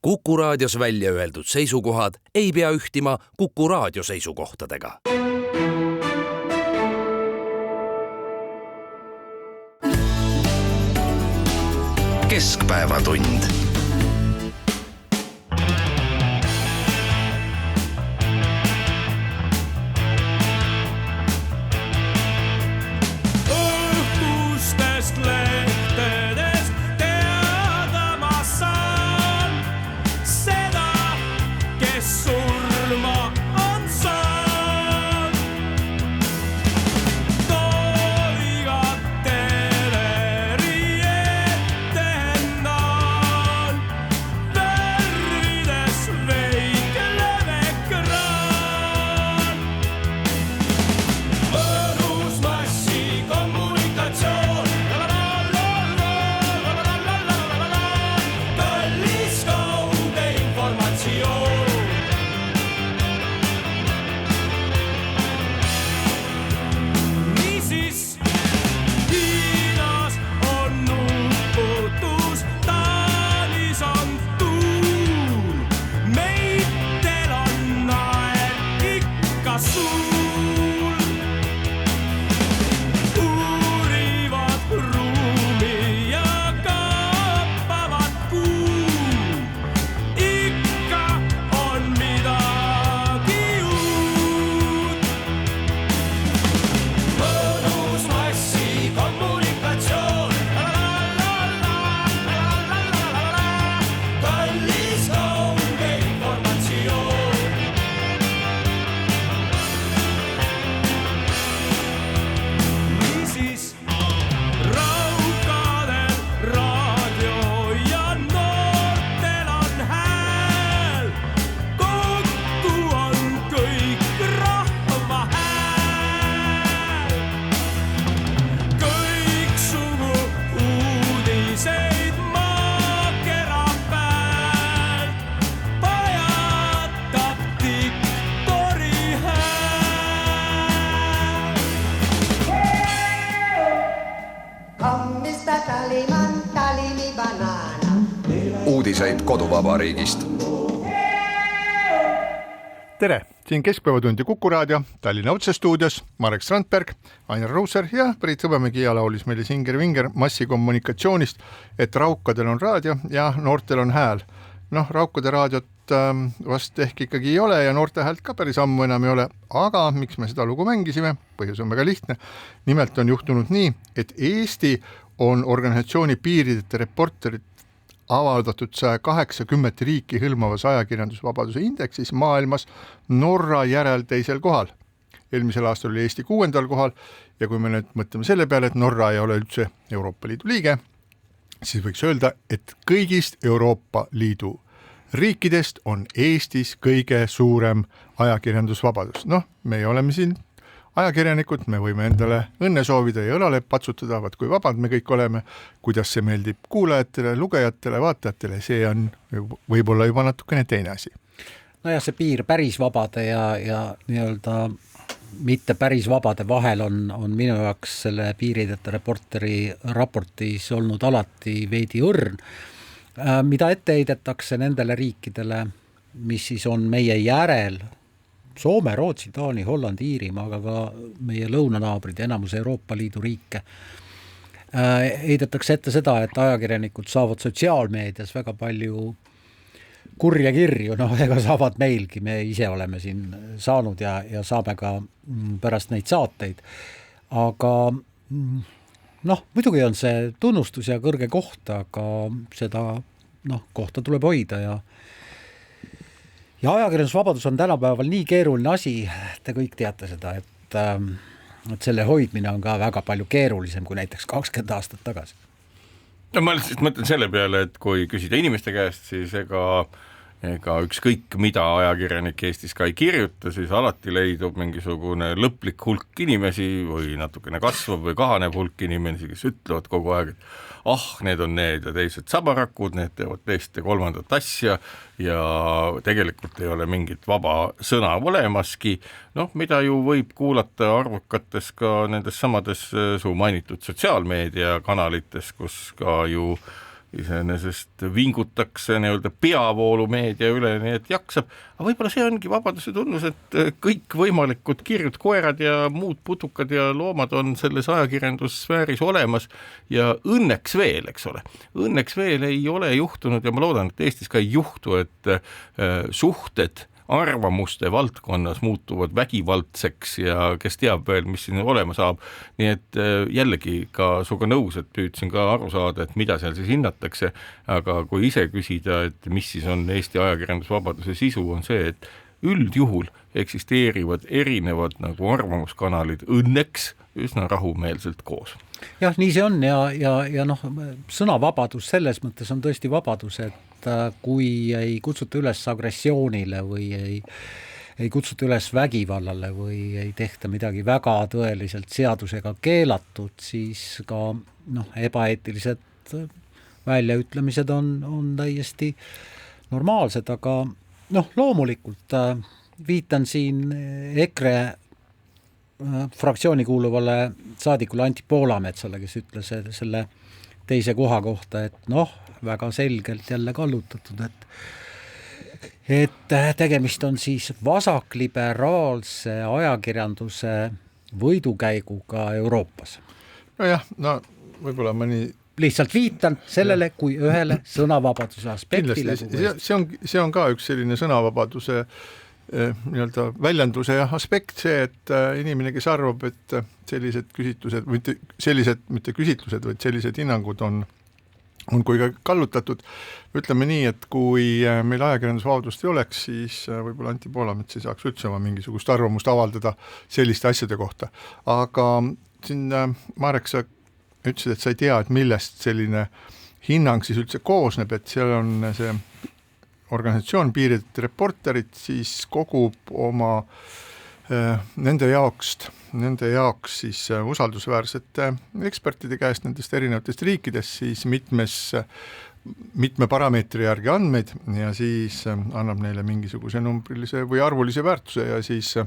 Kuku Raadios välja öeldud seisukohad ei pea ühtima Kuku Raadio seisukohtadega. Keskpäevatund. Uudiseid koduvabariigist. Tere, siin Keskpäevatund ja Kuku Raadio, Tallinna otsestuudios Marek Strandberg, Ainar Ruussaar ja Priit Hõbemägi ja laulis meile Singer-Vinger massikommunikatsioonist, et raukadel on raadio ja noortel on hääl. Raukade raadiot vast ehk ikkagi ei ole ja noorte häält ka päris ammu enam ei ole, aga miks me seda lugu mängisime? Põhjus on väga lihtne. Nimelt on juhtunud nii, et Eesti on organisatsiooni Piirideta Reporterid avaldatud 180 riiki hõlmavas ajakirjandusvabaduse indeksis maailmas Norra järel teisel kohal. Eelmisel aastal oli Eesti 6. kohal ja kui me nüüd mõtleme selle peale, et Norra ei ole üldse Euroopa Liidu liige, siis võiks öelda, et kõigist Euroopa Liidu riikidest on Eestis kõige suurem ajakirjandusvabadus. Me oleme siin ajakirjanikud, me võime endale õnne soovida ja õlale patsutada, vaat kui vabad me kõik oleme, kuidas see meeldib kuulajatele, lugejatele, vaatajatele, see on võib-olla juba natukene teine asi. See piir päris vabade ja nii-öelda mitte päris vabade vahel on minu jaoks selle Piirideta Reporteri raportis olnud alati veidi õrn, mida ette heidetakse nendele riikidele, mis siis on meie järel, Soome, Rootsi, Taani, Hollandi, Iirimaa, aga ka meie lõunanaabrid, enamus Euroopa Liidu riike. Heidetakse ette seda, et ajakirjanikud saavad sotsiaalmeedias väga palju kurja kirju, ega saavad meilgi, me ise oleme siin saanud ja saame ka pärast neid saateid. Aga muidugi on see tunnustus ja kõrge koht, aga seda kohta tuleb hoida ja ajakirjandusvabadus on tänapäeval nii keeruline asi, te kõik teate seda, et selle hoidmine on ka väga palju keerulisem kui näiteks 20 aastat tagasi. Ma lihtsalt mõtlen selle peale, et kui küsida inimeste käest, siis ega ükskõik mida ajakirjanik Eestis ka ei kirjuta, siis alati leidub mingisugune lõplik hulk inimesi või natukene kasvav või kahanev hulk inimesi, kes ütlevad kogu aeg, et need on need ja teised sabarakud, need teevad teist ja kolmandat asja ja tegelikult ei ole mingit vaba sõna olemaski, mida ju võib kuulata arvukates ka nendes samades su mainitud sotsiaalmeedia kanalites, kus ka ju iseenesest vingutakse nii-öelda peavoolumeedia üle, nii et jaksab, aga võib-olla see ongi vabaduse tunnus, et kõikvõimalikud kirjud koerad ja muud putukad ja loomad on selles ajakirjandussfääris olemas ja õnneks veel, eks ole. Õnneks veel ei ole juhtunud ja ma loodan, et Eestis ka ei juhtu, et suhted arvamuste valdkonnas muutuvad vägivaldseks ja kes teab veel, mis siin olema saab. Nii et jällegi ka suga nõus, et püüdsin ka aru saada, et mida seal siis hinnatakse, aga kui ise küsida, et mis siis on Eesti ajakirjandusvabaduse sisu, on see, et üldjuhul eksisteerivad erinevad nagu arvamuskanalid õnneks üsna rahumeelselt koos. Jah, nii see on ja noh, sõnavabadus selles mõttes on tõesti vabadus, et kui ei kutsuta üles agressioonile või ei kutsuta üles vägivallale või ei tehta midagi väga tõeliselt seadusega keelatud, siis ka ebaeetilised väljaütlemised on täiesti normaalsed, aga loomulikult viitan siin EKRE fraktsiooni kuuluvale saadikule Anti Poolametsale, kes ütles selle teise koha kohta, et väga selgelt jälle kallutatud, et tegemist on siis vasakliberaalse ajakirjanduse võidukäiguga Euroopas. Nojah, võib-olla mõni lihtsalt viitan sellele kui ühele sõnavabaduse aspektile. See on ka üks selline sõnavabaduse nii-öelda väljenduse aspekt, see, et inimene, kes arvab, et sellised küsitlused, mitte küsitlused, vaid sellised hinnangud on kui ka kallutatud. Ütleme nii, et kui meil ajakirjandusvabadust ei oleks, siis võib-olla Anti Poolamets ei saaks üldse oma mingisugust arvamust avaldada selliste asjade kohta. Aga siin Marek, sa ütlesid, et sa ei tea, et millest selline hinnang siis üldse koosneb, et seal on see organisatsioon Piirideta Reporterid siis kogub oma nende jaoks siis usaldusväärsete ekspertide käest nendest erinevatest riikidest siis mitme parameetri järgi andmeid ja siis annab neile mingisuguse numbrilise või arvulise väärtuse ja siis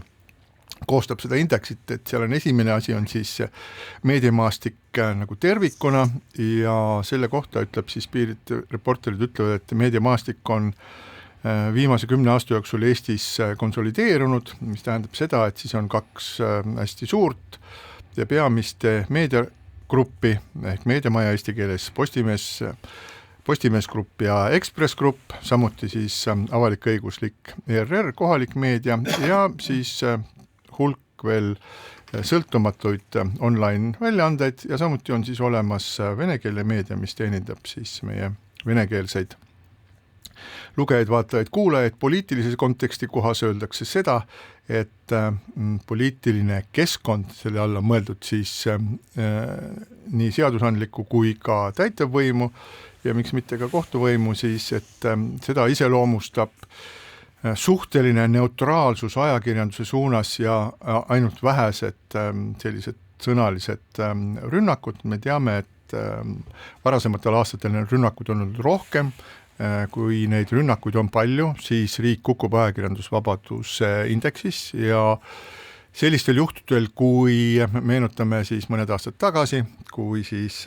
koostab seda indeksit, et seal on esimene asi on siis meediamaastik nagu tervikuna ja selle kohta ütleb siis Piirideta Reporterid ütlevad, et meediamaastik on viimase 10 aasta jooksul Eestis konsolideerunud, mis tähendab seda, et siis on 2 hästi suurt ja peamist meediagruppi ehk meediamaja eesti keeles Postimees Grupp ja Ekspress Grupp, samuti siis avalik-õiguslik ERR, kohalik meedia ja siis hulk veel sõltumatuid online väljaandeid ja samuti on siis olemas venekeelne meedia, mis teenindab siis meie venekeelseid lugejaid, vaatajaid, kuulajaid. Poliitilises konteksti kohas öeldakse seda, et poliitiline keskkond, selle alla mõeldud siis nii seadusandliku kui ka täitevvõimu ja miks mitte ka kohtuvõimu, siis et seda iseloomustab suhteline neutraalsus ajakirjanduse suunas ja ainult vähesed sellised sõnalised rünnakud. Me teame, et varasematel aastatel need rünnakud on olnud rohkem. Kui neid rünnakuid on palju, siis riik kukub ajakirjandusvabaduse indeksis ja sellistel juhtudel, kui meenutame siis mõned aastad tagasi, kui siis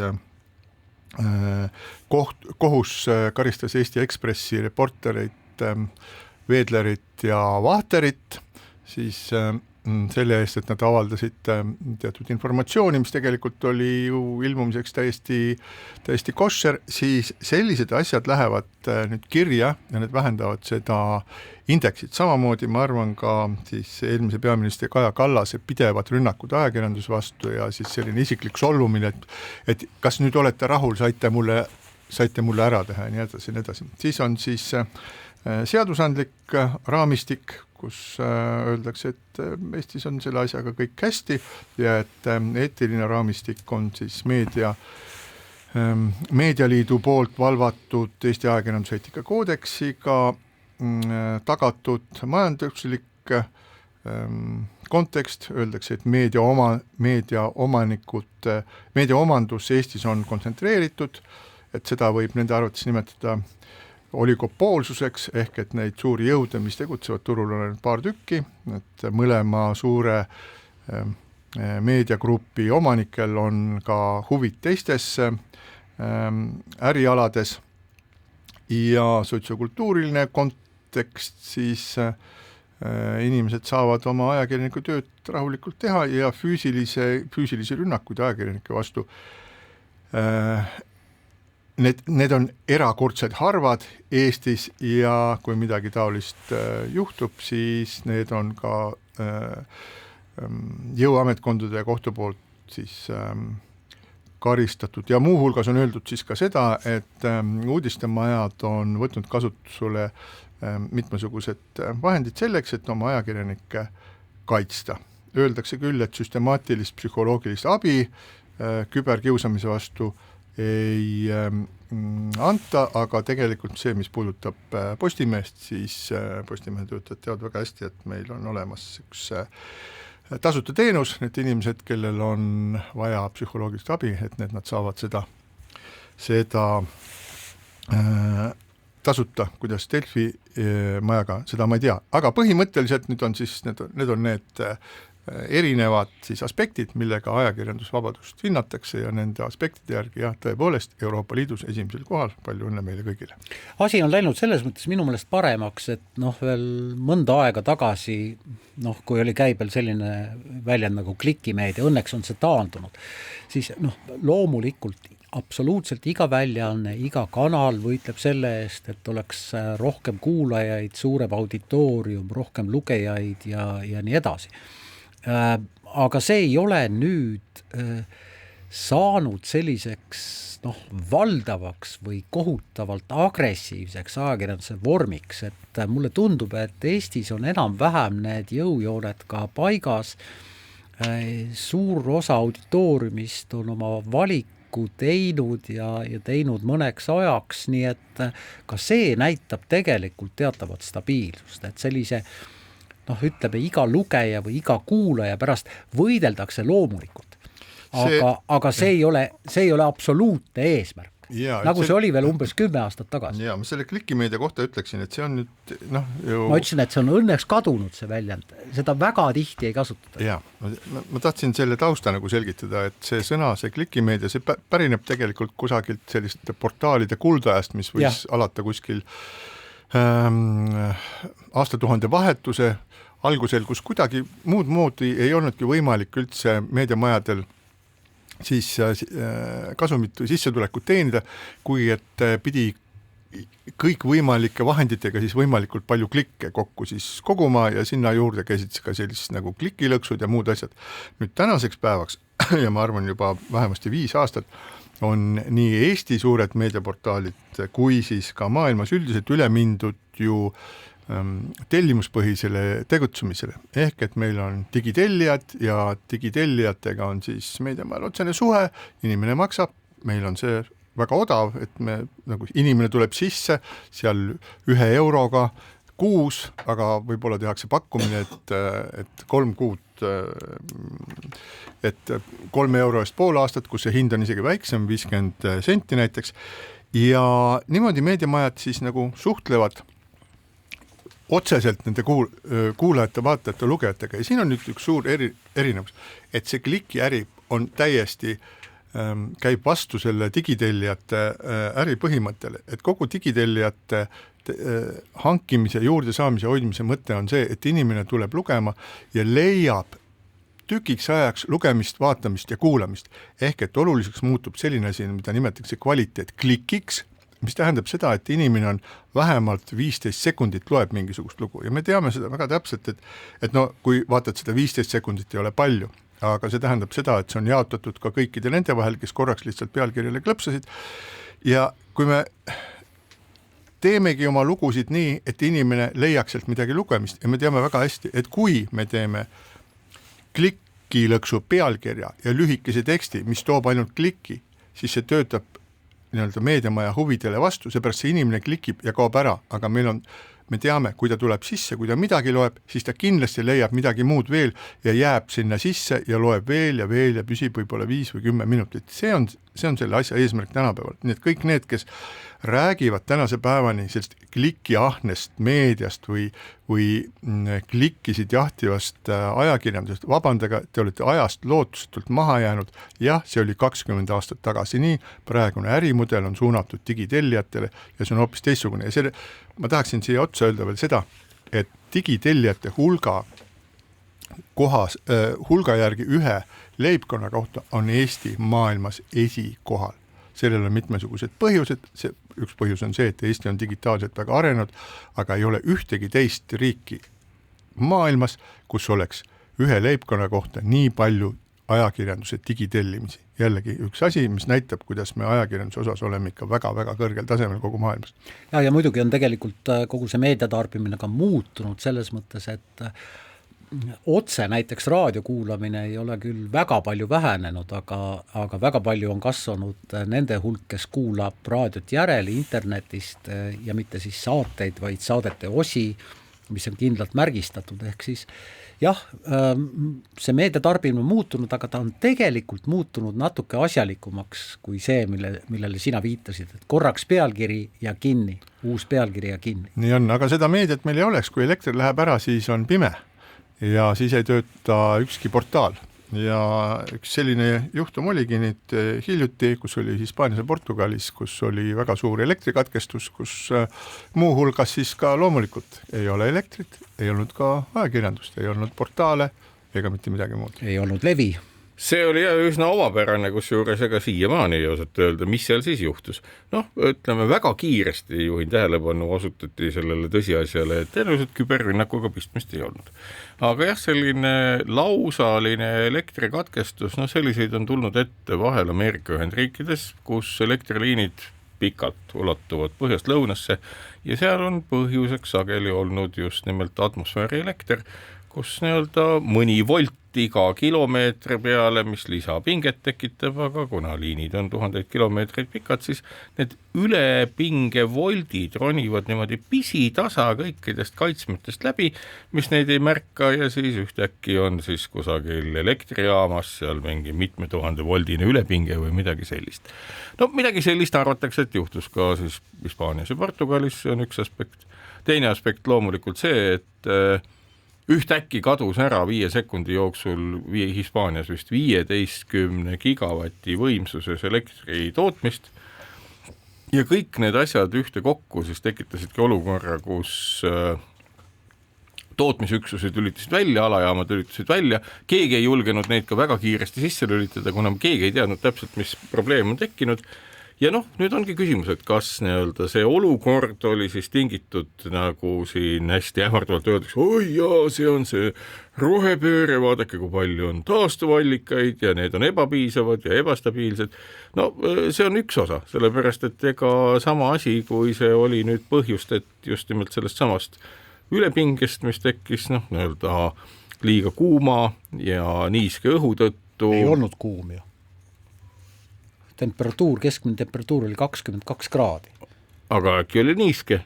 kohus karistas Eesti Ekspressi reportereid Veedlerit ja Vahterit, siis selle eest, et nad avaldasid teatud informatsiooni, mis tegelikult oli ju ilmumiseks täiesti koššer, siis sellised asjad lähevad nüüd kirja ja need vähendavad seda indeksit. Samamoodi ma arvan ka siis eelmise peaministri Kaja Kallase pidevad rünnakud ajakirjanduse vastu ja siis selline isiklik solvumine, et kas nüüd olete rahul, saite mulle ära teha ja nii edasi. Siis on siis seadusandlik raamistik, kus öeldakse, et Eestis on selle asjaga kõik hästi ja et eetiline raamistik on siis Meedialiidu poolt valvatud Eesti ajakirjanduseetika koodeksiga tagatud majanduslik kontekst, öeldakse, et meedia omandus Eestis on kontsentreeritud, et seda võib nende arvates nimetada oligopoolsuseks ehk et neid suuri jõude, mis tegutsevad turul, on paar tükki, et mõlema suure meediagrupi omanikel on ka huvid teistes ärialades ja sotsiokultuuriline kontekst, siis inimesed saavad oma ajakirjaniku tööd rahulikult teha ja füüsilisi rünnakuid ajakirjanike vastu. Need on erakordselt harvad Eestis ja kui midagi taolist juhtub, siis need on ka jõuametkondade ja kohtu poolt siis karistatud ja muuhulgas on öeldud siis ka seda, et uudistemajad on võtnud kasutusele mitmesugused vahendid selleks, et oma ajakirjanikke kaitsta. Öeldakse küll, et süstemaatilist psühholoogilist abi küberkiusamise vastu ei anta, aga tegelikult see, mis puudutab Postimeest, siis Postimehe töötajad teavad väga hästi, et meil on olemas üks tasuta teenus, need inimesed, kellel on vaja psühholoogilist abi, et nad saavad seda tasuta, kuidas Delfi majaga, seda ma ei tea, aga põhimõtteliselt nüüd on siis need on need erinevad siis aspektid, millega ajakirjandusvabadust hinnatakse ja nende aspektide järgi jah, tõepoolest Euroopa Liidus esimesel kohal, palju õnne meile kõigile. Asi on läinud selles mõttes minu meelest paremaks, et veel mõnda aega tagasi, kui oli käibel selline väljend nagu klikimeedia, õnneks on see taandunud, siis loomulikult absoluutselt iga väljaanne, iga kanal võitleb selle eest, et oleks rohkem kuulajaid, suurem auditoorium, rohkem lugejaid ja nii edasi. Aga see ei ole nüüd saanud selliseks valdavaks või kohutavalt agressiivseks ajakirjanduse vormiks, et mulle tundub, et Eestis on enam-vähem need jõujooned ka paigas, suur osa auditooriumist on oma valiku teinud ja teinud mõneks ajaks, nii et ka see näitab tegelikult teatavat stabiilsust, et sellise ütleme iga lugeja või iga kuulaja pärast võideldakse loomulikult. Aga see ei ole absoluutne eesmärk. See oli veel umbes 10 aastat tagasi. Ja ma selle klikimeedia kohta ütleksin, et see on nüüd Ma ütlesin, et see on õnneks kadunud see väljend. Seda väga tihti ei kasutata. Ja, ma tahtsin selle tausta nagu selgitada, et see sõna, see klikimeedia, see pärineb tegelikult kusagilt selliste portaalide kuldajast, mis võis alata kuskil aastatuhande vahetuse algusel, kus kuidagi muud moodi ei olnudki võimalik üldse meediamajadel siis kasumit või sissetulekut teenida, kui et pidi kõik võimalike vahenditega siis võimalikult palju klikke kokku siis koguma ja sinna juurde käisid ka sellist nagu klikilõksud ja muud asjad. Nüüd tänaseks päevaks, ja ma arvan juba vähemasti 5 aastat, on nii Eesti suured meediaportaalid kui siis ka maailmas üldiselt üle mindud ju tellimuspõhisele tegutsemisele. Ehk et meil on digitellijad ja digitellijatega on siis meediamajal otsene suhe, inimene maksab, meil on see väga odav, et inimene tuleb sisse seal 1 euroga kuus, aga võib-olla tehakse pakkumine, et 3 kuud, et 3 euro eest pool aastat, kus see hind on isegi väiksem, 50 senti näiteks, ja niimoodi meediamajad siis nagu suhtlevad otseselt nende kuulajate, vaatajate, lugejatega ja siin on nüüd üks suur erinevus, et see klikiäri on täiesti käib vastu selle digitellijate äripõhimõttele, et kogu digitellijate hankimise, juurde saamise, hoidmise mõte on see, et inimene tuleb lugema ja leiab tükiks ajaks lugemist, vaatamist ja kuulamist, ehk et oluliseks muutub selline asi, mida nimetatakse kvaliteet klikiks, mis tähendab seda, et inimene on vähemalt 15 sekundit loeb mingisugust lugu ja me teame seda väga täpselt, et kui vaatad seda 15 sekundit ei ole palju, aga see tähendab seda, et see on jaotatud ka kõikide nende vahel, kes korraks lihtsalt pealkirjale klõpsasid ja kui me teemegi oma lugusid nii, et inimene leiaks sealt midagi lugemist ja me teame väga hästi, et kui me teeme klikilõksu pealkirja ja lühikese teksti, mis toob ainult kliki, siis see töötab meediamaja huvidele vastu, seepärast see inimene klikib ja kaob ära, aga me teame, kui ta tuleb sisse, kui ta midagi loeb, siis ta kindlasti leiab midagi muud veel ja jääb sinna sisse ja loeb veel ja püsib võib-olla 5 või 10 minutit. See on see on selle asja eesmärk tänapäeval, nii et kõik need, kes räägivad tänase päevani sellist klikiahnest meediast või klikkisid jahtivast ajakirjandusest, vabandage, te olete ajast lootusetult maha jäänud, jah, see oli 20 aastat tagasi nii, praegune ärimudel on suunatud digitellijatele ja see on hoopis teistsugune ja ma tahaksin siia otsa öelda veel seda, et digitellijate hulga järgi ühe leibkonna kohta on Eesti maailmas esikohal. Sellel on mitmesugused põhjused, üks põhjus on see, et Eesti on digitaalselt väga arenenud, aga ei ole ühtegi teist riiki maailmas, kus oleks ühe leibkonna kohta nii palju ajakirjanduse digitellimisi. Jällegi üks asi, mis näitab, kuidas me ajakirjanduse osas oleme ikka väga-väga kõrgel tasemel kogu maailmas. Ja muidugi on tegelikult kogu see meediatarbimine ka muutunud selles mõttes, et otse näiteks raadio kuulamine ei ole küll väga palju vähenenud, aga väga palju on kasvanud nende hulk, kes kuulab raadiot järele internetist ja mitte siis saateid, vaid saadete osi, mis on kindlalt märgistatud, ehk siis jah, see meediatarbimine on muutunud, aga ta on tegelikult muutunud natuke asjalikumaks kui see, millele sina viitasid, et korraks pealkiri ja kinni, uus pealkiri ja kinni. Nii on, aga seda meediat meil ei oleks, kui elekter läheb ära, siis on pime. Ja siis ei tööta ükski portaal ja üks selline juhtum oligi nüüd hiljuti, kus oli Hispaanias ja Portugalis, kus oli väga suur elektrikatkestus, kus muu hulgas siis ka loomulikult ei ole elektrit, ei olnud ka ajakirjandust, ei olnud portaale ega mitte midagi muud. Ei olnud levi. See oli üsna omapärane, kusjuures ega siiamaani ei osata öelda, mis seal siis juhtus. Ütleme väga kiiresti juhin tähelepanu, osutati sellele tõsiasjale, et tõenäoliselt küberrünnakuga pistmist ei olnud. Aga jah, selline lausaline elektrikatkestus, selliseid on tulnud ette vahel Ameerika Ühendriikides, kus elektriliinid pikalt ulatuvad põhjast lõunasse ja seal on põhjuseks sageli olnud just nimelt atmosfääri elekter, kus mõni volt iga kilomeetri peale, mis lisapinget tekitab, aga kuna liinid on 1000 kilomeetreid pikad, siis need ülepinge voldid ronivad niimoodi pisitasa kõikidest kaitsmetest läbi, mis neid ei märka ja siis ühtäkki on siis kusagil elektrijaamas seal mingi mitme 1000 voldine ülepinge või midagi sellist. Midagi sellist arvatakse, et juhtus ka siis Hispaanias ja Portugalis, see on üks aspekt. Teine aspekt loomulikult see, et ühtäkki kadus ära 5 sekundi jooksul Hispaanias vist 15 gigavati võimsuses elektri tootmist ja kõik need asjad ühte kokku siis tekitasidki olukorra, kus tootmisüksused lülitasid välja, alajaamad lülitasid välja, keegi ei julgenud neid ka väga kiiresti sisse lülitada, kuna keegi ei teadnud täpselt, mis probleem on tekkinud. Ja nüüd ongi küsimus, et kas see olukord oli siis tingitud, nagu siin hästi ähvardavalt öeldakse, oi jaa, see on see rohepööre, vaadake kui palju on taastuvallikaid ja need on ebapiisavad ja ebastabiilsed. See on üks osa, sellepärast et ega sama asi, kui see oli nüüd põhjust, et just nimelt sellest samast ülepingest, mis tekkis liiga kuuma ja niiske õhu tõttu. Ei olnud kuum ju. Keskmine temperatuur oli 22 kraadi. Aga äkki oli niiske?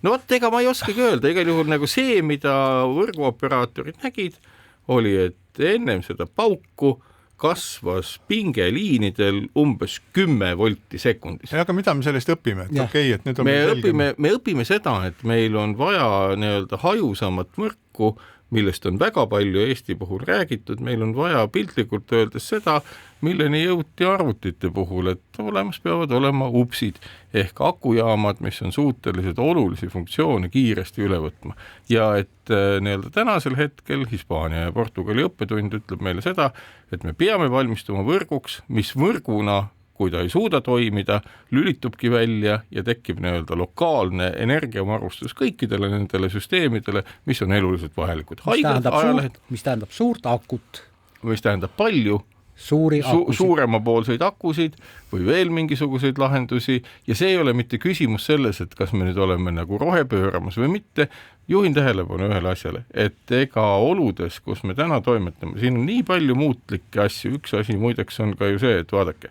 Ega ma ei oskagi öelda, igal juhul see, mida võrguoperaatorid nägid, oli, et ennem seda pauku kasvas pingeliinidel umbes 10 volti sekundis. Aga mida me sellest õpime? Et nüüd on me õpime seda, et meil on vaja hajusamat võrku, millest on väga palju Eesti puhul räägitud, meil on vaja piltlikult öeldes seda, milleni jõuti arvutite puhul, et olemas peavad olema upsid ehk akujaamad, mis on suutelised olulisi funktsioone kiiresti üle võtma. Ja et tänasel hetkel Hispaania ja Portugali õppetund ütleb meile seda, et me peame valmistuma võrguks, mis võrguna, kui ta ei suuda toimida, lülitubki välja ja tekib lokaalne energiavarustus kõikidele nendele süsteemidele, mis on eluliselt vajalikud. Mis tähendab suurt akut. Mis tähendab palju suuremapoolseid akusid või veel mingisuguseid lahendusi ja see ei ole mitte küsimus selles, et kas me nüüd oleme rohepööramas või mitte. Juhin tähelepanu ühele asjale, et ega oludes, kus me täna toimetame, siin on nii palju muutlikke asju, üks asi muideks on ka ju see, et vaadake,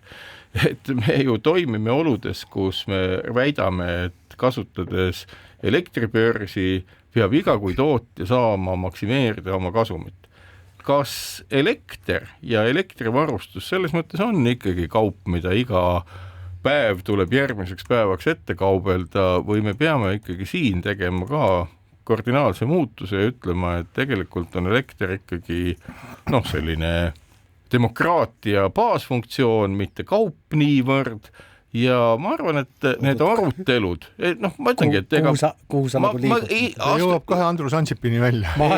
et me ju toimime oludes, kus me väidame, et kasutades elektribörsi peab iga kui tootja saama maksimeerida oma kasumit. kas elekter ja elektrivarustus selles mõttes on ikkagi kaup, mida iga päev tuleb järgmiseks päevaks ette kaubelda või me peame ikkagi siin tegema ka kardinaalse muutuse ja ütlema, et tegelikult on elekter ikkagi selline demokraatia baasfunktsioon, mitte kaup niivõrd ja ma arvan, et need arutelud, ma ütlengi, et kuhu sa nagu liigud? Ta jõuab kohe Andrus Ansipini välja. Ma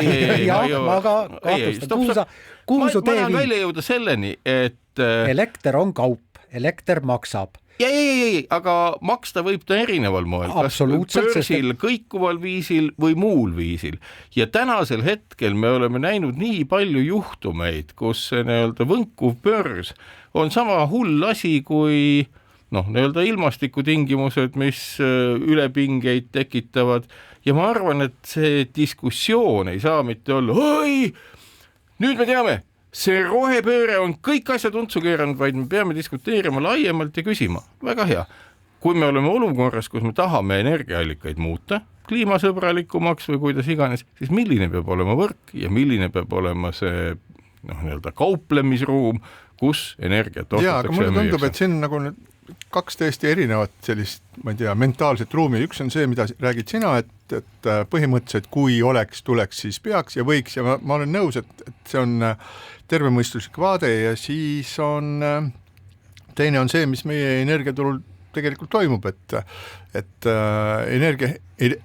ka kahtlustan, kuhu su tee viib? Ma tahan välja jõuda selleni, et elekter on kaup, elekter maksab. Ei, aga maksta võib ta erineval moel, kas börsil, kõikuval viisil või muul viisil. Ja tänasel hetkel me oleme näinud nii palju juhtumeid, kus see võnkuv börs on sama hull asi kui ilmastikutingimused, mis ülepingeid tekitavad ja ma arvan, et see diskussioon ei saa mitte olla, oi, nüüd me teame, see rohepööre on kõik asjad untsu keeranud, vaid me peame diskuteerima laiemalt ja küsima. Väga hea. Kui me oleme olukorras, kus me tahame energiaallikaid muuta, kliimasõbralikumaks või kuidas iganes, siis milline peab olema võrk ja milline peab olema see kauplemisruum, kus energiat ostetakse. Aga mulle tundub, et siin nagu kaks tõesti erinevat sellist, ma ei tea, mentaalset ruumi. Üks on see, mida räägid sina, et põhimõtteliselt kui tuleks, siis peaks ja võiks ja ma olen nõus, et see on tervemõistuslik vaade ja siis on teine on see, mis meie energiaturul tegelikult toimub, et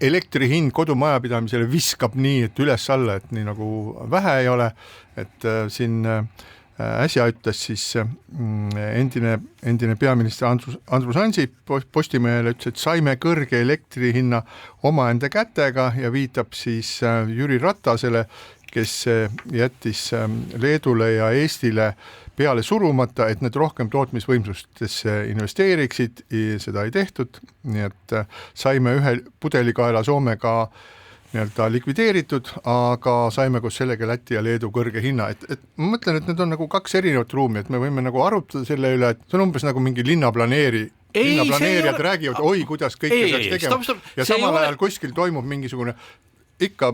elektri hind kodumajapidamisele viskab nii, et üles-alla, et nii nagu vähe ei ole, et siin äsja ütles siis endine peaminister Andrus Ansip Postimehele, ütles, et saime kõrge elektrihinna omaenda kätega ja viitab siis Jüri Ratasele, kes jättis Leedule ja Eestile peale surumata, et need rohkem tootmisvõimsustesse investeeriksid, seda ei tehtud, nii et saime ühe pudelikaela Soomega likvideeritud, aga saime koos sellega Läti ja Leedu kõrge hinna, et ma mõtlen, et need on nagu kaks erinevat ruumi, et me võime nagu arutada selle üle, et see on umbes nagu mingi linnaplaneerijad räägivad, oi, kuidas kõike peaks tegema ja samal ajal kuskil toimub mingisugune ikka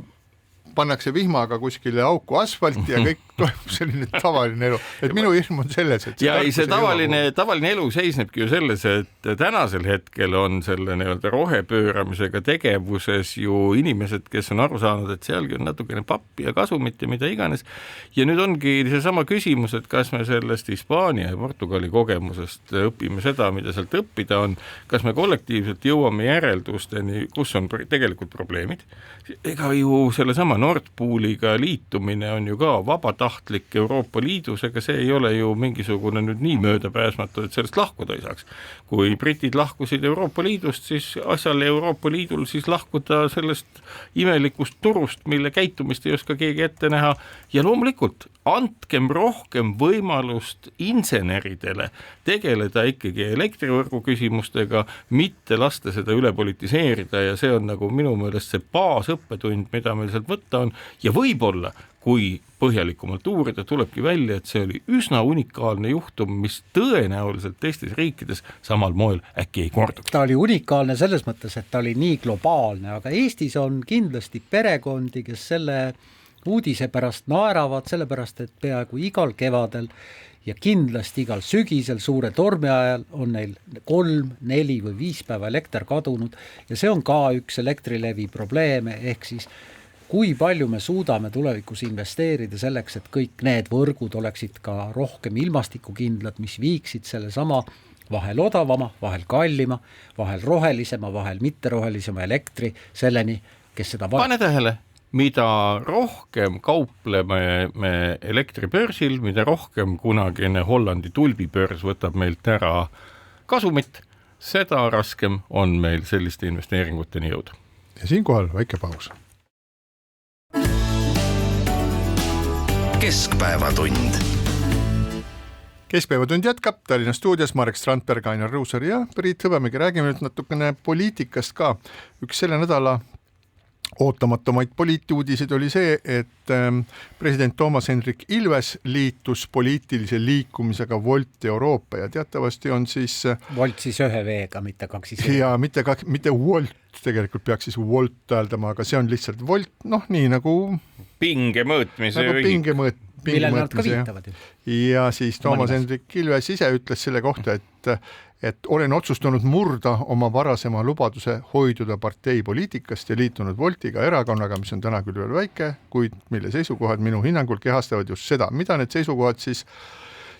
pannakse vihmaga kuskile auku asfalti ja kõik toimub selline tavaline elu. Et minu hirm on selles, et see tavaline elu seisnebki ju selles, et tänasel hetkel on selle rohepööramisega tegevuses ju inimesed, kes on aru saanud, et sealgi on natukene pappi ja kasumit ja mida iganes. Ja nüüd ongi seesama küsimus, et kas me sellest Hispaania ja Portugali kogemusest õpime seda, mida sealt õppida on, kas me kollektiivselt jõuame järeldusteni, kus on tegelikult probleemid. Ega ju sellesama Nord Pooliga liitumine on ju ka vabatahtlik Euroopa Liidus, ega see ei ole ju mingisugune nüüd nii möödapääsmatu, et sellest lahkuda ei saaks. Kui britid lahkusid Euroopa Liidust, siis asjal Euroopa Liidul siis lahkuda sellest imelikust turust, mille käitumist ei oska keegi ette näha ja loomulikult andkem rohkem võimalust inseneridele tegeleda ikkagi elektrivõrgu küsimustega, mitte lasta seda üle politiseerida ja see on nagu minu meelest see baasõppetund, mida meil sealt võtta on ja võib-olla, kui põhjalikumalt uurida, tulebki välja, et see oli üsna unikaalne juhtum, mis tõenäoliselt teistes riikides samal moel äkki ei korduks. Ta oli unikaalne selles mõttes, et ta oli nii globaalne, aga Eestis on kindlasti perekondi, kes selle uudise pärast naeravad, sellepärast, et peaaegu igal kevadel ja kindlasti igal sügisel suure tormi ajal on neil 3, 4 või 5 päeva elekter kadunud ja see on ka üks Elektrilevi probleeme, ehk siis kui palju me suudame tulevikus investeerida selleks, et kõik need võrgud oleksid ka rohkem ilmastikukindlad, mis viiksid selle sama vahel odavama, vahel kallima, vahel rohelisema, vahel mitterohelisema elektri selleni, kes seda Pane tähele, mida rohkem kaupleme me elektribörsil, mida rohkem kunagine Hollandi tulbibörs võtab meilt ära kasumit, seda raskem on meil selliste investeeringuteni jõuda. Ja siinkohal väike paus. Keskpäevatund. Keskpäevatund jätkab Tallinna stuudios Marek Strandberg, Ainar Ruussaar ja Priit Hõbemägi. Räägime nüüd natukene poliitikast ka. Üks selle nädala ootamatumaid poliituudiseid oli see, et president Toomas Hendrik Ilves liitus poliitilise liikumisega Volt Euroopa ja teatavasti on siis Volt siis ühe veega, mitte kaks ise. Ja mitte Volt, tegelikult peaks siis Volt hääldama, aga see on lihtsalt Volt, nii nagu pinge mõõtmise nagu millele nad ka viitavad. Ja siis Toomas Hendrik Ilves ise ütles selle kohta, et olen otsustanud murda oma varasema lubaduse hoiduda parteipoliitikast ja liitunud Woltiga erakonnaga, mis on täna küll veel väike, kuid mille seisukohad minu hinnangul kehastavad just seda. Mida need seisukohad siis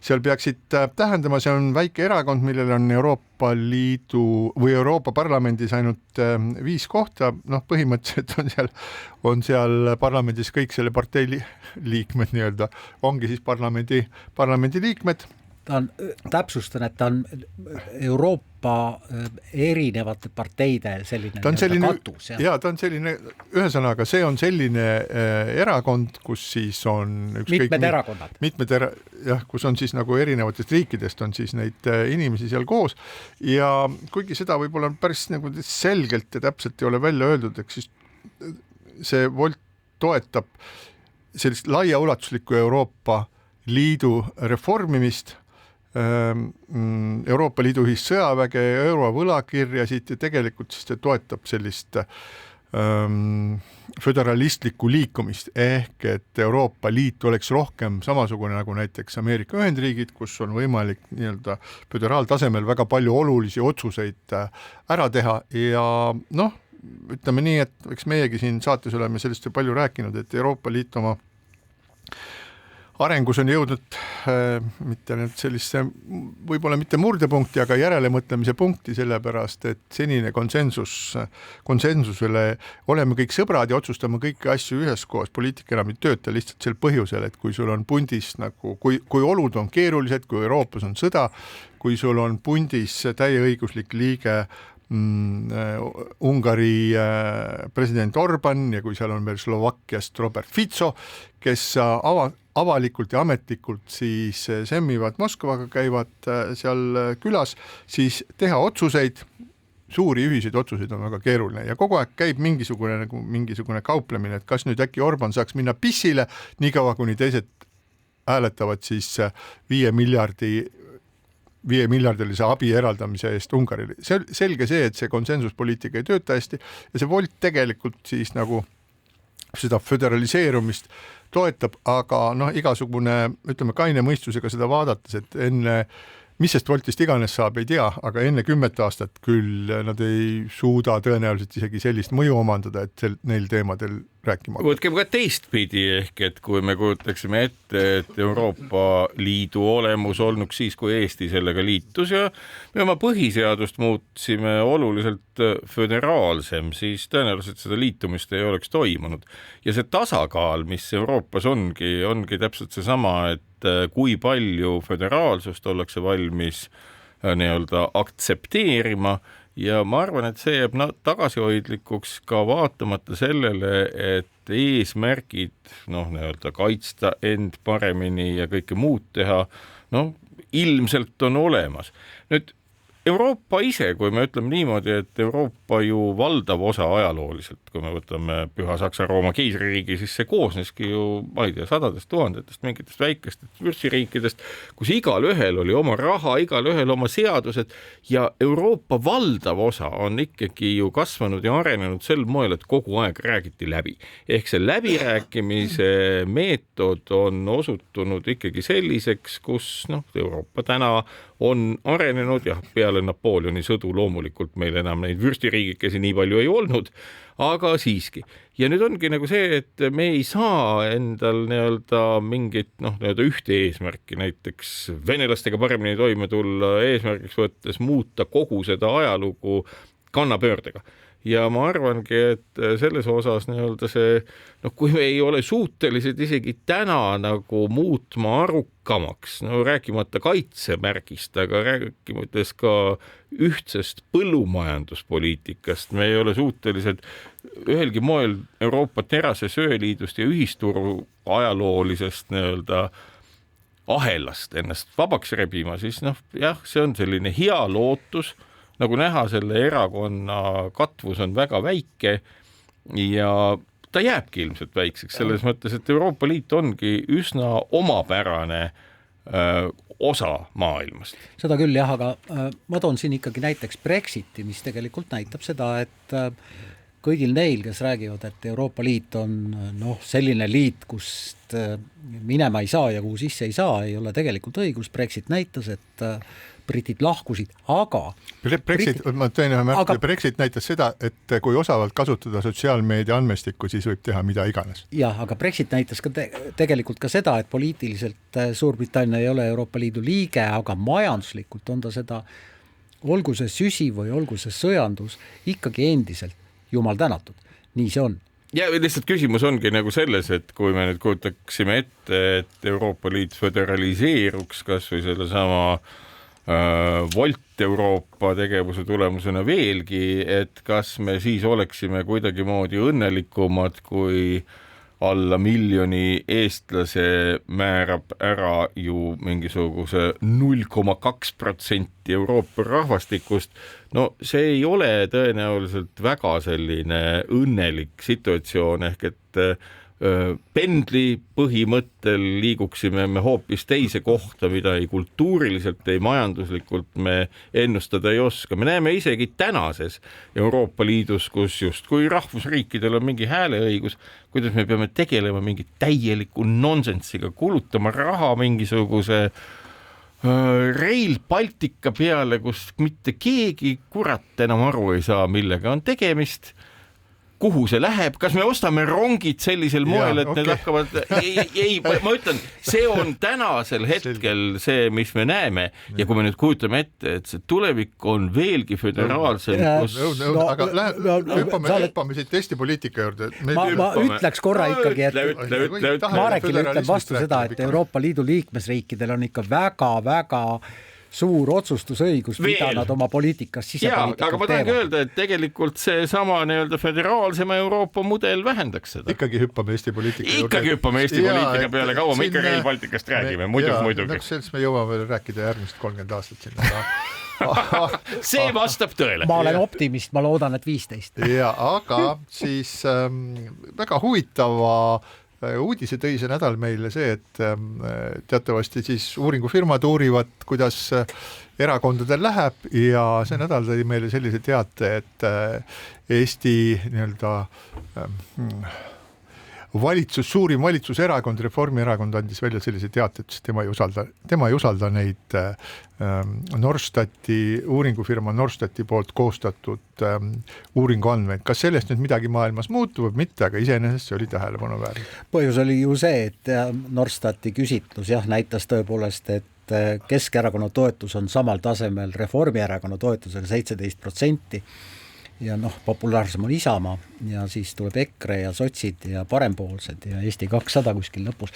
seal peaksid tähendama, see on väike erakond, millel on Euroopa Liidu või Euroopa Parlamendis ainult 5 kohta, noh põhimõtteliselt on seal parlamendis kõik selle partei liikmed nii-öelda, ongi siis parlamendi liikmed. Täpsustan, et ta on Euroopa erinevate parteide selline katus. Ja ta on selline, ühesõnaga see on selline erakond, kus siis on mitmed erakonnad. Kus on siis nagu erinevatest riikidest on siis neid inimesi seal koos ja kuigi seda võib-olla päris nagu selgelt ja täpselt ei ole välja öeldud, eks siis see Volt toetab sellist laiaulatuslikku Euroopa Liidu reformimist, Euroopa Liidu ühist sõjaväge, eurovõlakirjasid ja tegelikult siis ta toetab sellist föderalistlikku liikumist ehk et Euroopa Liit oleks rohkem samasugune nagu näiteks Ameerika Ühendriigid, kus on võimalik nii-öelda föderaaltasemel väga palju olulisi otsuseid ära teha ja noh, ütleme nii, et eks meiegi siin saates oleme sellest ju palju rääkinud, et Euroopa Liit oma arengus on jõudnud mitte nüüd sellisse, võib-olla mitte murdepunkti, aga järelemõtlemise punkti, sellepärast, et senine konsensusele oleme kõik sõbrad ja otsustame kõiki asju üheskoos, poliitika enam ei tööta lihtsalt sel põhjusel, et kui sul on pundis nagu, kui olud on keerulised, kui Euroopas on sõda, kui sul on pundis täieõiguslik liige Ungari president Orban ja kui seal on veel Slovakkiast Robert Fico, kes avalikult ja ametlikult siis semmivad Moskvaga, käivad seal külas, siis teha otsuseid, suuri ühiseid otsuseid on väga keeruline ja kogu aeg käib mingisugune kauplemine, et kas nüüd äkki Orban saaks minna pissile, nii kaua kuni teised hääletavad siis 5 miljardilise abi eraldamise eest Ungarile. Selge see, et see konsensuspoliitika ei tööta hästi ja see Volt tegelikult siis nagu seda föderaliseerumist toetab, aga noh, igasugune, ütleme kaine mõistusega seda vaadates, et enne, mis sest Voltist iganes saab, ei tea, aga enne 10 aastat küll nad ei suuda tõenäoliselt isegi sellist mõju omandada, et neil teemadel rääkima. Võtkem ka teistpidi ehk, et kui me kujutaksime ette, et Euroopa Liidu olemus olnuks siis, kui Eesti sellega liitus ja me oma põhiseadust muutsime oluliselt föderaalsem, siis tõenäoliselt seda liitumist ei oleks toimunud. Ja see tasakaal, mis Euroopas ongi täpselt see sama, et kui palju föderaalsust ollakse valmis nii-öelda aktsepteerima ja ma arvan, et see jääb tagasihoidlikuks ka vaatamata sellele, et eesmärgid nii-öelda kaitsta end paremini ja kõike muud teha, ilmselt on olemas. Nüüd Euroopa ise, kui me ütleme niimoodi, et Euroopa ju valdav osa ajalooliselt, kui me võtame Püha Saksa-Rooma keisririigi, siis see koosneski ju, ma ei tea, sadadest tuhandetest mingitest väikestest vürtsiriikidest, kus igal ühel oli oma raha, igal ühel oma seadused ja Euroopa valdav osa on ikkagi ju kasvanud ja arenenud sel moel, et kogu aeg räägiti läbi. Ehk see läbirääkimise meetod on osutunud ikkagi selliseks, kus Euroopa täna on arenenud ja peale Napoleoni sõdu loomulikult meil enam neid vürstiriigikesi nii palju ei olnud, aga siiski. Ja nüüd ongi nagu see, et me ei saa endal nii-öelda mingit nii-öelda ühte eesmärki, näiteks venelastega paremini toime tulla eesmärgiks võttes muuta kogu seda ajalugu kannapöördega. Ja ma arvangi, et selles osas nii-öelda see, kui me ei ole suutelised isegi täna nagu muutma arukamaks, rääkimata kaitsemärgist, aga rääkimates ka ühtsest põllumajanduspoliitikast, me ei ole suutelised ühelgi moel Euroopa terase söeliidust ja ühisturu ajaloolisest nii-öelda ahelast ennast vabaks rebima, siis see on selline hea lootus, nagu näha, selle erakonna katvus on väga väike ja ta jääbki ilmselt väikseks selles mõttes, et Euroopa Liit ongi üsna omapärane osa maailmast. Seda küll jah, aga ma toon siin ikkagi näiteks Brexiti, mis tegelikult näitab seda, et kõigil neil, kes räägivad, et Euroopa Liit on selline liit, kust minema ei saa ja kuhu sisse ei saa, ei ole tegelikult õigus. Brexit näitas, et britid lahkusid, aga ma teen ühe märku, Brexit näitas seda, et kui osavalt kasutada sotsiaalmeedia andmestikku, siis võib teha mida iganes. Jah, aga Brexit näitas ka tegelikult ka seda, et poliitiliselt Suurbritannia ei ole Euroopa Liidu liige, aga majanduslikult on ta seda, olgu see süsi või olgu see sõjandus, ikkagi endiselt jumal tänatud. Nii see on. Ja lihtsalt küsimus ongi nagu selles, et kui me nüüd kujutaksime ette, et Euroopa Liit föderaliseeruks kas või selle sama Volt Euroopa tegevuse tulemusena veelgi, et kas me siis oleksime kuidagi moodi õnnelikumad, kui alla 1 miljoni eestlase määrab ära ju mingisuguse 0,2% Euroopa rahvastikust. No see ei ole tõenäoliselt väga selline õnnelik situatsioon, ehk et pendli põhimõttel liiguksime me hoopis teise kohta, mida ei kultuuriliselt, ei majanduslikult me ennustada ei oska. Me näeme isegi tänases Euroopa Liidus, kus just kui rahvusriikidel on mingi hääleõigus, kuidas me peame tegelema mingi täieliku nonsensiga, kulutama raha mingisuguse Rail Baltica peale, kus mitte keegi kurat enam aru ei saa, millega on tegemist. Kuhu see läheb, kas me ostame rongid sellisel moel, et need hakkavad, ma ütlen, see on tänasel hetkel see, mis me näeme ja kui me nüüd kujutame ette, et see tulevik on veelgi föderaalsem. Aga hüppame siit Eesti poliitika juurde. Ma ütleks korra ikkagi, et Marekil ütleb vastu seda, et Euroopa Liidu liikmesriikidel on ikka väga-väga suur otsustusõigus, mida nad oma poliitikas, sisepoliitikas teevad. Aga ma tahangi öelda, et tegelikult see sama föderaalsema Euroopa mudel vähendaks seda. Ikkagi hüppame Eesti poliitika juurde. Ikkagi hüppame Eesti poliitika peale, kaua me ikka Rail Balticast räägime, muidugi. Sellest me jõuame veel rääkida järgmist 30 aastat sinna. See vastab tõele. Ma olen optimist, ma loodan, et 15. Ja, aga siis väga huvitava uudise tõi see nädal meile see, et teatavasti siis uuringufirmad uurivad, kuidas erakondadel läheb ja see nädal tõi meile sellise teate, et Eesti suurim valitsuserakond, Reformierakond andis välja sellise teate, et tema ei usalda neid Norstati, uuringufirma Norstati poolt koostatud uuringu andmeid. Kas sellest nüüd midagi maailmas muutub või mitte, aga iseenesest see oli tähelepanu väärne. Põhjus oli ju see, et Norstati küsitlus näitas tõepoolest, et Keskerakonna toetus on samal tasemel Reformierakonna toetusega 17%. Ja populaarsem on Isamaa ja siis tuleb EKRE ja sotsid ja parempoolsed ja Eesti 200 kuskil lõpus.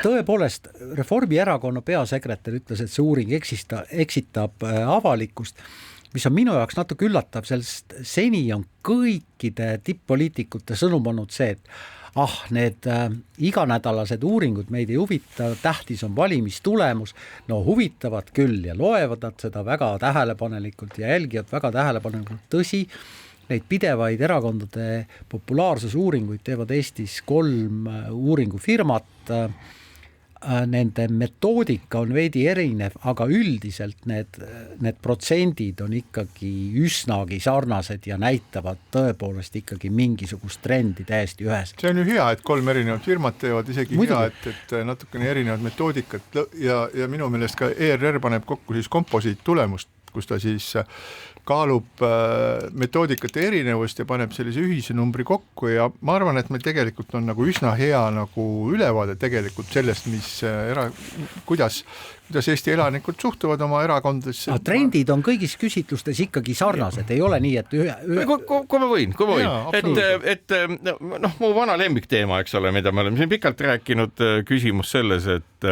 Tõepoolest, Reformierakonna peasekretär ütles, et see uuring eksitab avalikkust, mis on minu jaoks natuke üllatav, sellest seni on kõikide tipp-poliitikute sõnum olnud see, et need iganädalased uuringud meid ei huvita, tähtis on valimistulemus, huvitavad küll ja loevad nad seda väga tähelepanelikult ja jälgivad väga tähelepanelikult. Tõsi, neid pidevaid erakondade populaarsusuuringuid teevad Eestis 3 uuringufirmat, nende metoodika on veidi erinev, aga üldiselt need protsendid on ikkagi üsnagi sarnased ja näitavad tõepoolest ikkagi mingisugust trendi täiesti ühes. See on ju hea, et 3 erinevat firmat teevad, isegi hea, et natukene erinevad metoodikat ja minu meelest ka ERR paneb kokku siis komposiit tulemust, kus ta siis kaalub metoodikate erinevust ja paneb sellise ühise numbri kokku ja ma arvan, et meil tegelikult on üsna hea ülevaade tegelikult sellest, kuidas Eesti elanikud suhtuvad oma erakondadesse. Trendid on kõigis küsitlustes ikkagi sarnased, ei ole nii, et Kui ma võin, et mu vana lemmikteema, eks ole, mida me oleme siin pikalt rääkinud, küsimus selles, et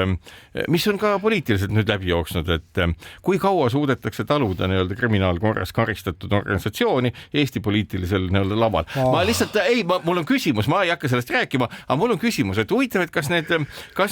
mis on ka poliitiliselt nüüd läbi jooksnud, et kui kaua suudetakse taluda kriminaalkorras karistatud organisatsiooni Eesti poliitilisel laval. Ma lihtsalt, mul on küsimus, ma ei hakka sellest rääkima, aga mul on küsimus, et huvitav, et kas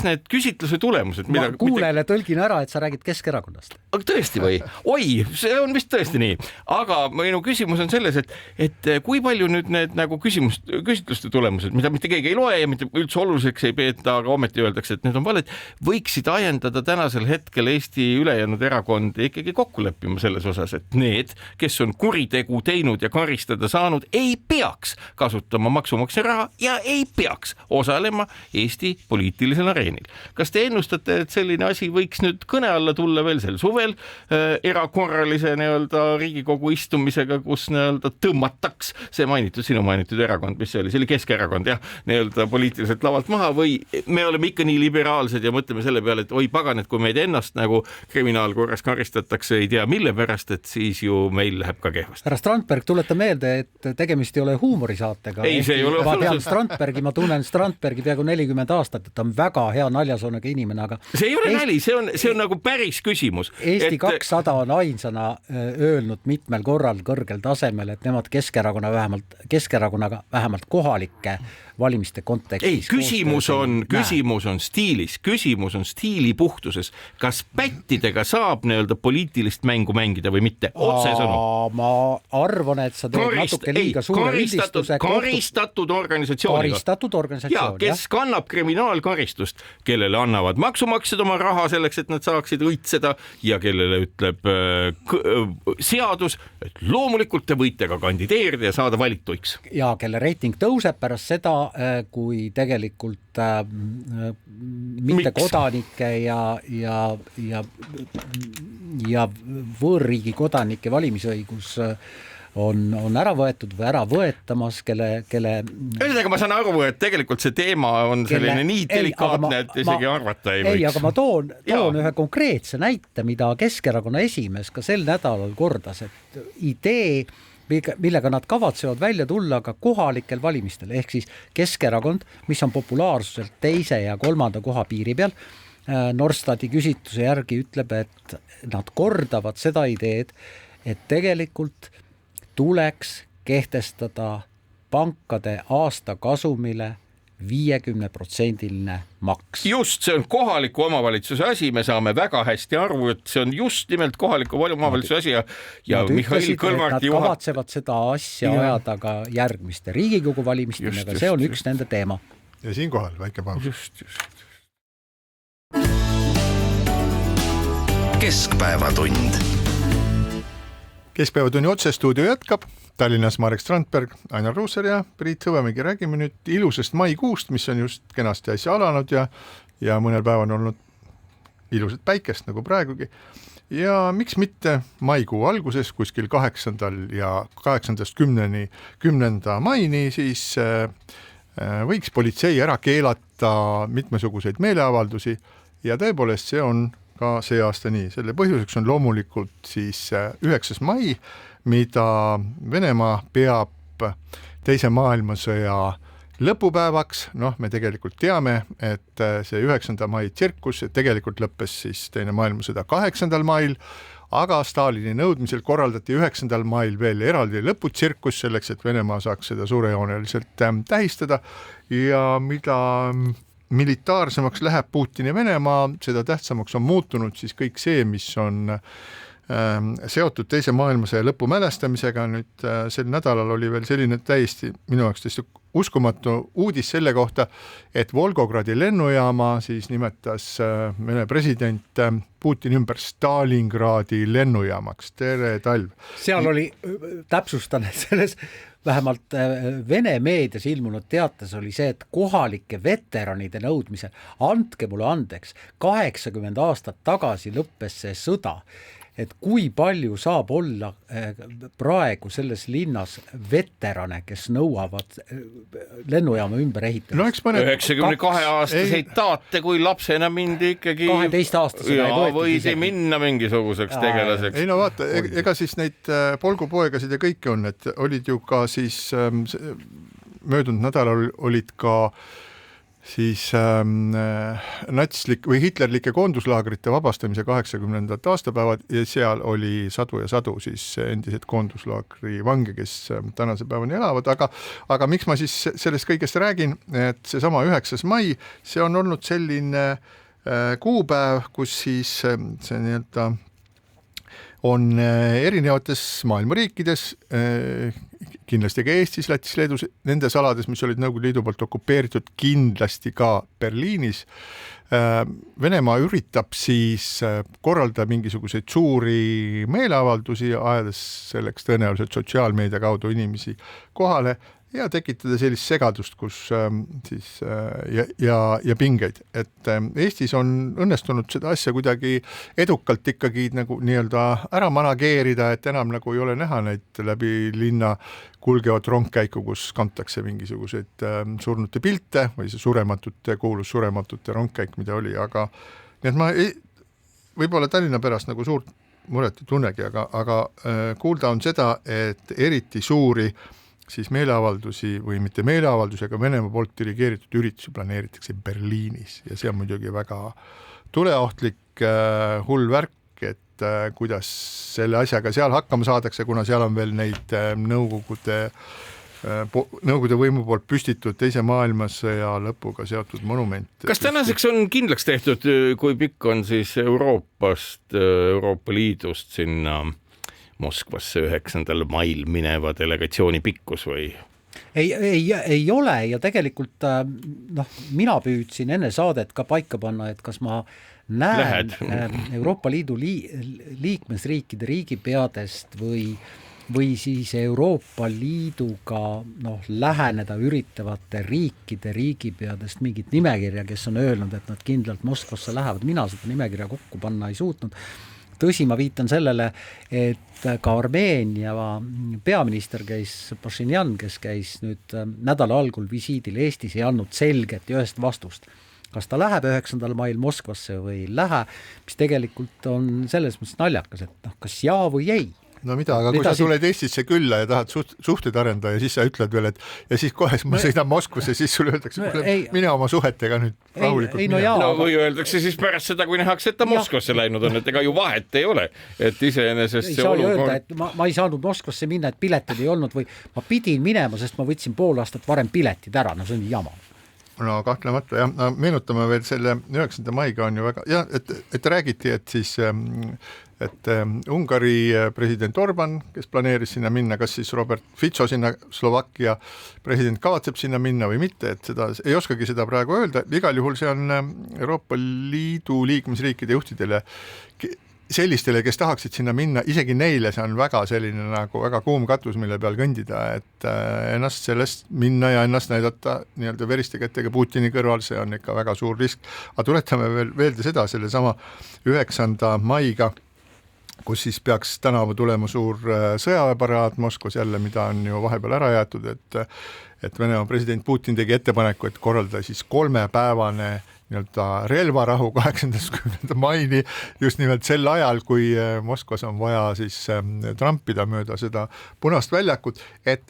need küsitluse tulemused, kuulele tõlgi tõlgin ära, et sa räägid Keskerakonnast. Aga tõesti või? Oi, see on vist tõesti nii. Aga minu küsimus on selles, et kui palju nüüd need nagu küsitluste tulemused, mida mitte keegi ei loe ja mitte üldse oluliseks ei peeta, aga ometi öeldakse, et need on valed, võiksid ajendada tänasel hetkel Eesti ülejäänud erakondi ikkagi kokku leppima selles osas, et need, kes on kuritegu teinud ja karistada saanud, ei peaks kasutama maksumaksja raha ja ei peaks osalema Eesti poliitilisel areenil. Kas te ennustate, et selline asi võiks nüüd kõne alla tulla veel sel suvel erakorralise Riigikogu istumisega, kus tõmmataks see sinu mainitud erakond, mis see oli Keskerakond, poliitiliselt lavalt maha või me oleme ikka nii liberaalsed ja mõtleme selle peale, et oi pagan, et kui meid ennast nagu kriminaalkorras karistatakse, ei tea mille pärast, et siis ju meil läheb ka kehvasti. Härra Strandberg, tuleta meelde, et tegemist ei ole huumorisaatega. Ei, see ei ole ma tean Strandbergi, ma tunnen Strandbergi peaaegu 40 aastat, et ta on väga hea naljasoonega inimene, aga see ei ole nali, see on nagu päris küsimus. Eesti 200 on ainsana öelnud mitmel korral kõrgel tasemel, et nemad Keskerakonnaga vähemalt kohalike valimiste kontekstis. Ei, küsimus on stiilis, küsimus on stiili puhtuses. Kas pättidega saab poliitilist mängu mängida või mitte? Otsesõnu. Ma arvan, et sa teed natuke liiga suure üldistuse. Karistatud organisatsiooniga. Ja, kes kannab kriminaalkaristust, kellele annavad maksumaksjad oma raha selleks, et nad saaksid õitseda ja kellele ütleb seadus, et loomulikult te võite ka kandideerida ja saada valituiks. Ja kelle reiting tõuseb pärast seda, kui tegelikult mitte kodanike ja võõrriigi kodanike valimisõigus on ära võetud või ära võetamas, kelle... Ühesõnaga, ma saan aru, et tegelikult see teema on selline nii delikaatne, et isegi arvata ei võiks. Ei, aga ma toon ühe konkreetse näite, mida Keskerakonna esimees ka sel nädalal kordas, et idee, millega nad kavatsevad välja tulla ka kohalikel valimistel, ehk siis Keskerakond, mis on populaarsuselt 2. ja 3. koha piiri peal, Norstati küsitluse järgi ütleb, et nad kordavad seda ideed, et tegelikult tuleks kehtestada pankade aastakasumile 50% maks. Just, see on kohaliku omavalitsuse asi, me saame väga hästi aru, et see on just nimelt kohaliku omavalitsuse asi ja Mihhail Kõlvarti nad kavatsevad seda asja ajada ka järgmiste Riigikogu valimistele, aga see on üks nende teema. Ja siinkohal väike paus. Just. Keskpäevatund. Keskpäevatunni otsestuudio jätkab. Tallinnas Marek Strandberg, Ainar Ruussaar ja Priit Hõbemägi. Räägime nüüd ilusast maikuust, mis on just kenasti äsja alanud ja mõnel päev on olnud ilusat päikest nagu praegugi. Ja miks mitte maikuu alguses kuskil 8. ja 8.10. maini siis võiks politsei ära keelata mitmesuguseid meeleavaldusi ja tõepoolest see on ka see aasta nii. Selle põhjuseks on loomulikult siis 9. mai, mida Venemaa peab teise maailmasõja lõpupäevaks. Me tegelikult teame, et see 9. mai tsirkus tegelikult lõppes siis teine maailmasõda 8. mail, aga Stalini nõudmisel korraldati 9. mail veel eraldi lõputsirkus selleks, et Venemaa saaks seda suurejooneliselt tähistada ja mida militaarsemaks läheb Putini Venemaa, seda tähtsamaks on muutunud siis kõik see, mis on seotud teise maailmasõja lõpu mälestamisega. Nüüd sel nädalal oli veel selline minu jaoks täiesti uskumatu uudis selle kohta, et Volgogradi lennujaama siis nimetas Vene president Putin ümber Stalingradi lennujaamaks. Tere talv! Seal oli, täpsustan, selles vähemalt Vene meedias ilmunud teates oli see, et kohalike veteranide nõudmisel, andke mulle andeks, 80 aastat tagasi lõppes see sõda, et kui palju saab olla praegu selles linnas veterane, kes nõuavad lennujaama ümber ehitamist. No, 92-aastaseid taate, kui lapsena mindi ikkagi 12-aastasena võidi minna mingisuguseks tegelaseks. Ei no vaata, ega siis neid polgupoegasid ja kõike on, et olid ju ka siis möödunud nädalal olid ka siis natslik või hitlerlike koonduslaagrite vabastamise 80. aastapäevad ja seal oli sadu ja sadu siis endised koonduslaagri vange, kes tänase päevani elavad, aga miks ma siis sellest kõigest räägin, et see sama 9. mai, see on olnud selline kuupäev, kus siis see nii-öelda on erinevates maailma riikides, kindlasti ka Eestis, Lätis, Leedus, nendes alades, mis olid Nõukogude Liidu poolt okupeeritud, kindlasti ka Berliinis. Venemaa üritab siis korraldada mingisuguseid suuri meeleavaldusi, ajades selleks tõenäoliselt sotsiaalmeedia kaudu inimesi kohale ja tekitada sellist segadust, kus siis ja pingeid, et Eestis on õnnestunud seda asja kuidagi edukalt ikkagi nagu nii-öelda ära manageerida, et enam nagu ei ole näha neid läbi linna kulgevat rongkäiku, kus kantakse mingisuguseid surnute pilte või see kuulus surematute rongkäik, mida oli, aga nii et ma võib-olla Tallinna pärast nagu suurt muret ei tunnegi, aga kuulda on seda, et eriti suuri siis meeleavaldusi või mitte meeleavaldusi, aga Venemaa poolt dirigeeritud üritusi planeeritakse Berliinis ja see on muidugi väga tuleohtlik hull värk, et kuidas selle asjaga seal hakkama saadakse, kuna seal on veel neid Nõukogude võimu poolt püstitud teise maailmasõja lõpuga seotud monumente. Kas tänaseks on kindlaks tehtud, kui pikk on siis Euroopa Liidust sinna Moskvasse 9. mail mineva delegatsiooni pikkus või? Ei ole ja tegelikult mina püüdsin enne saadet ka paika panna, et kas ma näen Euroopa Liidu liikmesriikide riigipeadest või siis Euroopa Liiduga läheneda üritavate riikide riigipeadest mingit nimekirja, kes on öelnud, et nad kindlalt Moskvasse lähevad. Mina seda nimekirja kokku panna ei suutnud. Tõsi, ma viitan sellele, et ka Armeenia peaminister Pashinyan, kes käis nüüd nädala algul visiidil Eestis, ei andnud selget ja ühest vastust. Kas ta läheb 9. mail Moskvasse või ei lähe, mis tegelikult on selles mõttes naljakas, et kas jaa või ei. No mida, aga kui sa tuled Eestisse külla ja tahad suhteid arendada ja siis sa ütled veel, et ja siis kohe ma sõidan Moskvasse, siis sulle öeldakse, mine oma suhetega nüüd rahulikult minema. Või öeldakse siis pärast seda, kui nähakse, et ta Moskvasse läinud on, et ega ju vahet ei ole, et iseenesest see olukord... Ma ei saanud Moskvasse minna, et piletid ei olnud või ma pidin minema, sest ma võtsin pool aastat varem piletid ära, see on jama. No kahtlemata jah, meenutame veel selle 9. maiga on ju väga, ja et räägiti, et siis et Ungari president Orban, kes planeeris sinna minna, kas siis Robert Fico sinna Slovakkia president kavatseb sinna minna või mitte, et seda ei oskagi seda praegu öelda, igal juhul see on Euroopa Liidu liikmesriikide juhtidele sellistele, kes tahaksid sinna minna, isegi neile see on väga selline nagu väga kuum katus, mille peal kõndida, et ennast sellest minna ja ennast näidata nii-öelda veriste kätega Putini kõrval, see on ikka väga suur risk. Aga tuletame veel seda selle sama 9. maiga, kus siis peaks tänavu tulema suur sõjaväeparaad Moskvas jälle, mida on ju vahepeal ära jäetud, et Venemaa president Putin tegi ettepaneku, et korraldada siis 3-päevane nii-öelda relvarahu 80. maini just nimelt sel ajal, kui Moskvas on vaja siis trampida mööda seda Punast väljakut, et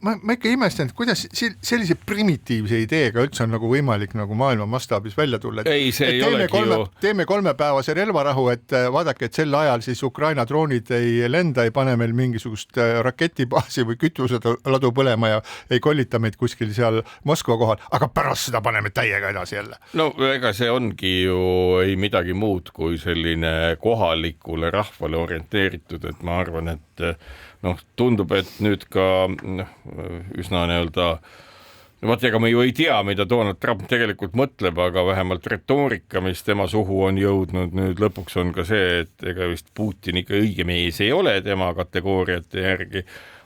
ma ikka imestan, et kuidas sellise primitiivse ideega üldse on nagu võimalik nagu maailma mastaabis välja tulla. Ei, see ei olegi ju. Teeme 3-päevase relvarahu, et vaadake, et sel ajal siis Ukraina droonid ei lenda, ei pane meil mingisugust raketibaasi või kütuseladu põlema ja ei kollita meid kuskil seal Moskva kohal, aga pärast seda paneme täiega edasi jälle. No ega see ongi ju ei midagi muud kui selline kohalikule rahvale orienteeritud, et ma arvan, et tundub, et nüüd ka üsna nii-öelda, ega me ju ei tea, mida Donald Trump tegelikult mõtleb, aga vähemalt retoorika, mis tema suhu on jõudnud, nüüd lõpuks on ka see, et ega vist Putin ikka õige mees ei ole tema kategooriate järgi,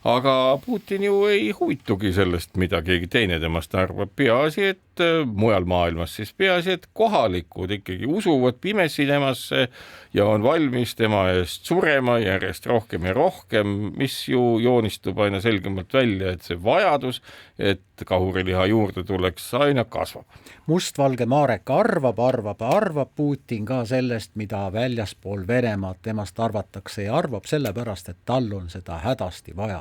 aga Putin ju ei huvitugi sellest, mida keegi teine temast arvab, peaasi, et mujal maailmas siis peaasi, et kohalikud ikkagi usuvad pimesi temasse ja on valmis tema eest surema järjest rohkem ja rohkem, mis ju joonistub aina selgemalt välja, et see vajadus, et kahuriliha juurde tuleks, aina kasvab. Mustvalge Marek arvab Putin ka sellest, mida väljaspool Venemaad temast arvatakse ja arvab sellepärast, et tal on seda hädasti vaja.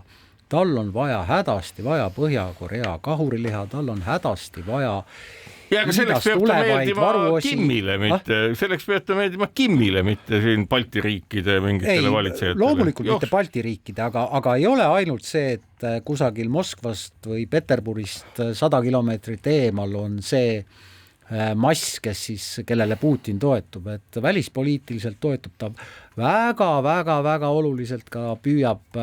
Tal on hädasti vaja Põhja-Korea kahuriliha, tal on hädasti vaja ja aga selleks peab ta meeldima Kimmile, mitte siin Balti riikide mingitele valitsejatele. Loomulikult mitte Balti riikide, aga ei ole ainult see, et kusagil Moskvast või Peterburist 100 kilomeetrit eemal on see mass, kes siis, kellele Putin toetub, et välispoliitiliselt toetub ta väga oluliselt ka püüab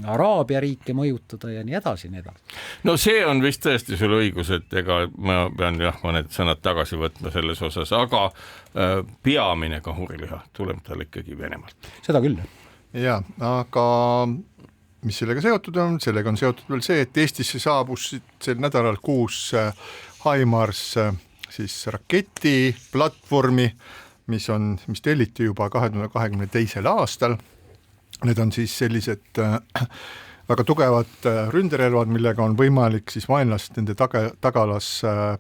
Araabia riike mõjutada ja nii edasi, nii edasi. No see on vist tõesti sul õigus, et ega ma pean mõned sõnad tagasi võtma selles osas, aga peamine kahuriliha tuleb tal ikkagi Venemaalt. Seda küll. Ja, aga mis sellega seotud on? Sellega on seotud veel see, et Eestisse saabus sel nädalal 6 HIMARS siis raketi platvormi, mis telliti juba 2022. aastal. Need on siis sellised väga tugevad ründerelvad, millega on võimalik siis vaenlast nende tagalas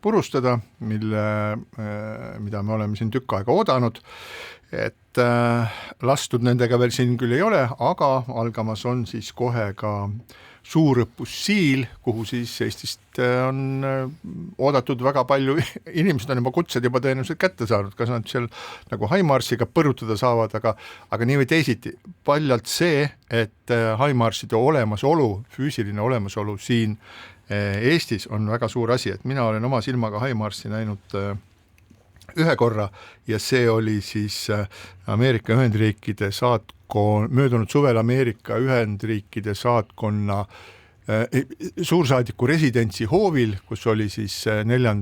purustada, mida me oleme siin tükk aega oodanud. Et lastud nendega veel siin küll ei ole, aga algamas on siis kohe ka suurõppus Siil, kuhu siis Eestist on oodatud väga palju, inimesed on juba kutsed juba tõenäoliselt kätte saanud, kas nad seal nagu HIMARSiga põrutada saavad, aga nii või teisiti. Paljalt see, et HIMARSide olemasolu, füüsiline olemasolu siin Eestis on väga suur asi, et mina olen oma silmaga HIMARSi näinud ühe korra ja see oli siis Ameerika Ühendriikide möödunud suvel Ameerika Ühendriikide saatkonna suursaadiku residentsi hoovil, kus oli siis 4.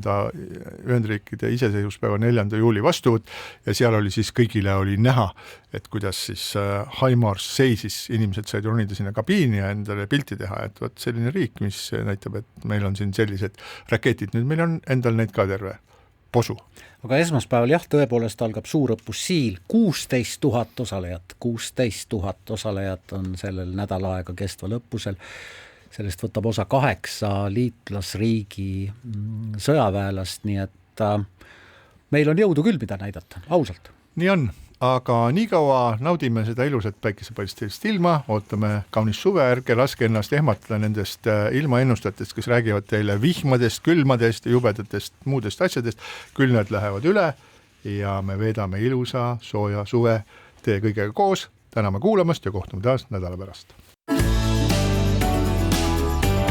Ühendriikide iseseisvuspäeva 4. juuli vastuvõtt ja seal oli siis kõigile oli näha, et kuidas siis HIMARS seisis, inimesed said ronida sinna kabiini ja endale pilti teha, et võt selline riik, mis näitab, et meil on siin sellised raketid, nüüd meil on endal neid ka terve posu. Aga esmaspäeval jah, tõepoolest algab suurõppus Siil, 16 000 osalejat on sellel nädala aega kestval õppusel. Sellest võtab osa 8 liitlasriigi sõjaväelast, nii et meil on jõudu küll, mida näidata, ausalt. Nii on, aga nii kaua naudime seda ilusat päikesepaistelist ilma, ootame kaunis suve, ärge laske ennast ehmatada nendest ilmaennustajatest, kes räägivad teile vihmadest, külmadest ja jubedatest muudest asjadest, küll nad lähevad üle ja me veedame ilusa, sooja suve teie kõigega koos, täname kuulamast ja kohtume taas nädala pärast.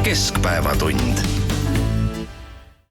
Keskpäevatund.